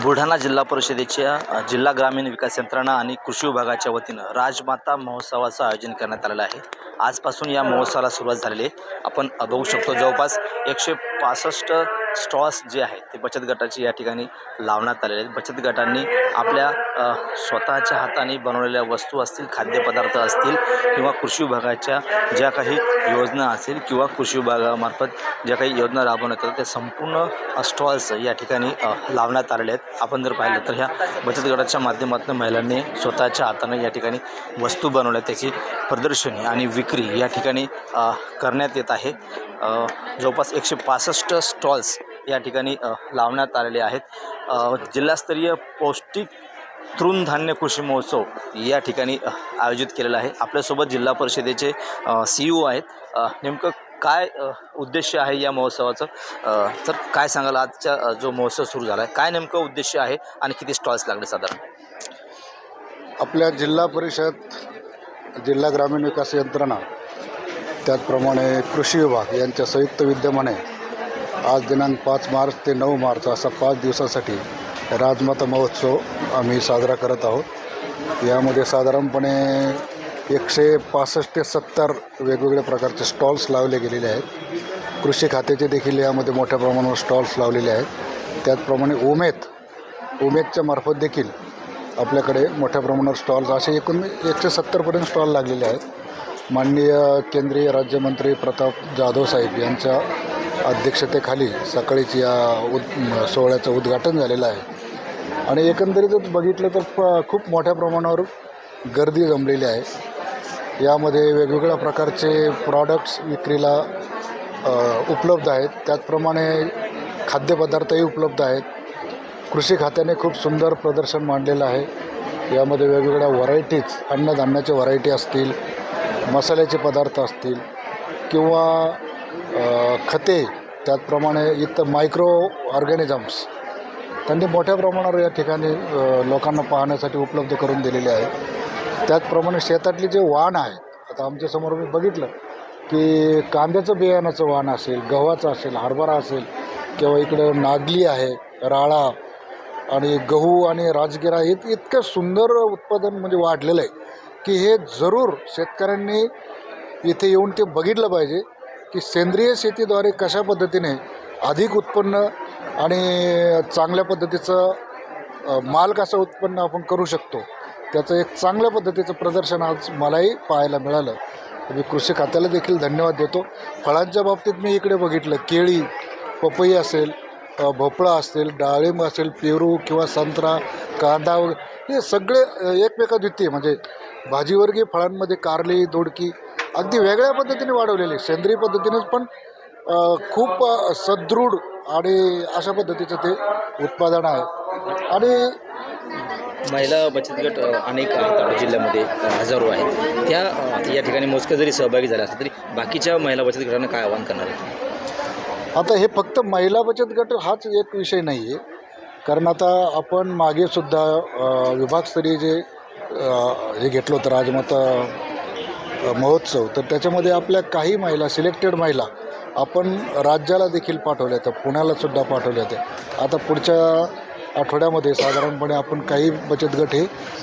बुलढाणा जिल्हा परिषदेच्या जिल्हा ग्रामीण विकास यंत्रणा आणि कृषी विभागाच्या वतीनं राजमाता महोत्सवाचं आयोजन करण्यात आलेलं आहे। आजपासून या महोत्सवाला सुरुवात झालेली आहे। आपण बघू शकतो जवळपास 165 स्टॉल्स जे आहेत ते बचत गटाची या ठिकाणी लावण्यात आलेले आहेत। बचत गटांनी आपल्या स्वतःच्या हाताने बनवलेल्या वस्तू असतील, खाद्यपदार्थ असतील किंवा कृषी विभागाच्या ज्या काही योजना असतील किंवा कृषी विभागामार्फत ज्या काही योजना राबवण्यात येतात त्या संपूर्ण स्टॉल्स या ठिकाणी लावण्यात आलेले आहेत। आपण जर पाहिलं तर ह्या बचत गटाच्या माध्यमातून महिलांनी स्वतःच्या हाताने या ठिकाणी वस्तू बनवल्या, त्याची प्रदर्शनी आणि विक्री या ठिकाणी करण्यात येत आहे। जवळपास 165 स्टॉल्स या ठिकाणी लावण्यात आलेले आहेत। जिल्हास्तरीय पौष्टिक तृणधान्य कृषी महोत्सव या ठिकाणी आयोजित केलेला आहे। आपल्यासोबत जिल्हा परिषदेचे CEO आहेत। नेमकं काय उद्देश आहे या महोत्सवाचं, तर काय सांगाल? आजचा जो महोत्सव सुरू झाला आहे काय नेमकं उद्देश आहे आणि किती स्टॉल्स लागले साधारण? आपल्या जिल्हा परिषद, जिल्हा ग्रामीण विकास यंत्रणा, त्याचप्रमाणे कृषी विभाग यांच्या संयुक्त विद्यमाने आज दिनांक 5 मार्च ते 9 मार्च असा 5 दिवसासाठी राजमाता महोत्सव आम्ही साजरा करत आहोत। यामध्ये साधारणपणे 165 ते 70 वेगवेगळ्या प्रकारचे स्टॉल्स लावले गेलेले आहेत। कृषी खात्याचे देखील यामध्ये मोठ्या प्रमाणावर स्टॉल्स लावलेले आहेत। त्याचप्रमाणे उमेदच्या मार्फत देखील आपल्याकडे मोठ्या प्रमाणावर स्टॉल्स असे एकूण 170पर्यंत स्टॉल लागलेले आहेत। माननीय केंद्रीय राज्यमंत्री प्रताप जाधव साहेब यांच्या अध्यक्षतेखाली सकाळीच या सोहळ्याचं उद्घाटन झालेलं आहे आणि एकंदरीतच बघितलं तर खूप मोठ्या प्रमाणावर गर्दी जमलेली आहे। यामध्ये वेगवेगळ्या प्रकारचे प्रॉडक्ट्स विक्रीला उपलब्ध आहेत। त्याचप्रमाणे खाद्यपदार्थही उपलब्ध आहेत। कृषी खात्याने खूप सुंदर प्रदर्शन मांडलेलं आहे। यामध्ये वेगवेगळ्या व्हरायटीज, अन्नधान्याच्या व्हरायटी असतील, मसाल्याचे पदार्थ असतील किंवा खते, त्याचप्रमाणे इथं मायक्रो ऑर्गॅनिझम्स त्यांनी मोठ्या प्रमाणावर या ठिकाणी लोकांना पाहण्यासाठी उपलब्ध करून दिलेले आहेत। त्याचप्रमाणे शेतातली जे वाण आहे, आता आमच्यासमोर मी बघितलं की कांद्याचं बियाण्याचं वाण असेल, गव्हाचं असेल, हरभरा असेल किंवा इकडं नागली आहे, राळा आणि गहू आणि राजगिरा, हे इतकं सुंदर उत्पादन म्हणजे वाढलेलं आहे की हे जरूर शेतकऱ्यांनी इथे येऊन ते बघितलं पाहिजे की सेंद्रिय शेतीद्वारे कशा पद्धतीने अधिक उत्पन्न आणि चांगल्या पद्धतीचं माल कसं उत्पन्न आपण करू शकतो, त्याचं एक चांगल्या पद्धतीचं प्रदर्शन आज मलाही पाहायला मिळालं। मी कृषी खात्याला देखील धन्यवाद देतो। फळांच्या बाबतीत मी इकडे बघितलं केळी, पपई असेल, भोपळा असेल, डाळिंब असेल, पेरू किंवा संत्रा, कांदा वगैरे, हे सगळे एकमेकाद्वितीय म्हणजे भाजीवर्गीय फळांमध्ये कारली, दोडकी अगदी वेगळ्या पद्धतीने वाढवलेले, सेंद्रिय पद्धतीनेच पण खूप सदृढ आणि अशा पद्धतीचं ते उत्पादन आहे। आणि महिला बचत गट अनेक आहेत आपल्या जिल्ह्यामध्ये, हजारो आहेत। त्या या ठिकाणी मोजक्या जरी सहभागी झाल्या असतील तरी बाकीच्या महिला बचत गटांना काय आवाहन करणार आहे? आता हे फक्त महिला बचत गट हाच एक विषय नाही आहे, कारण आता आपण मागेसुद्धा विभागस्तरीय जे हे घेतलं होतं राजमाता महोत्सव, तर त्याच्यामध्ये आपल्या काही महिला, सिलेक्टेड महिला आपण राज्याला देखील पाठवल्या होत्या, पुण्यालासुद्धा पाठवल्या होत्या। आता पुढच्या आठवड्यामध्ये साधारणपणे आपण काही बचत गट हे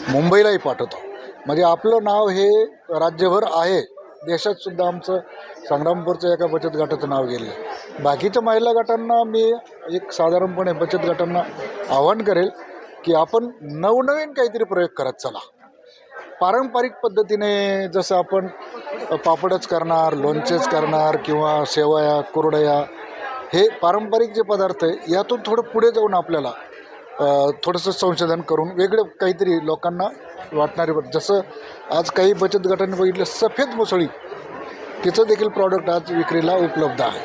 मुंबईलाही पाठवतो, म्हणजे आपलं नाव हे राज्यभर आहे। देशातसुद्धा आमचं संग्रामपूरचं एका बचत गटाचं नाव गेलं आहे। बाकीच्या महिला गटांना मी एक साधारणपणे बचत गटांना आवाहन करेल की आपण नवनवीन काहीतरी प्रयोग करत चला। पारंपरिक पद्धतीने जसं आपण पापडच करणार, लोणचेच करणार किंवा शेवया, कुरडया, हे पारंपरिक जे पदार्थ आहे यातून थोडं पुढे जाऊन आपल्याला थोडंसं संशोधन करून वेगळं काहीतरी लोकांना वाटणारे, जसं आज काही बचत गटांनी बघितलं सफेद मुसळी, तिचं देखील प्रॉडक्ट आज विक्रीला उपलब्ध आहे।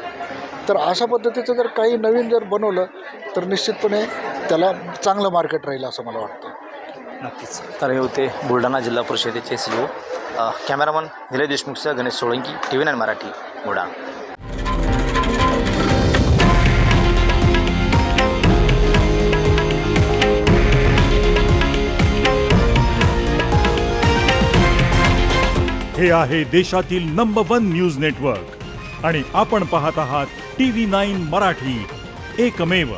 तर अशा पद्धतीचं जर काही नवीन जर बनवलं तर निश्चितपणे त्याला चांगलं मार्केट राहील असं मला वाटतं। नक्कीच। तर हे होते बुलढाणा जिल्हा परिषदेचे CEO, कॅमेरामन निलेश देशमुखसह गणेश सोळंकी, TV9 मराठी, बुलढाणा। हे आहे देशातील नंबर 1 न्यूज नेटवर्क आणि आपण पाहत आहात TV9 मराठी, एकमेव।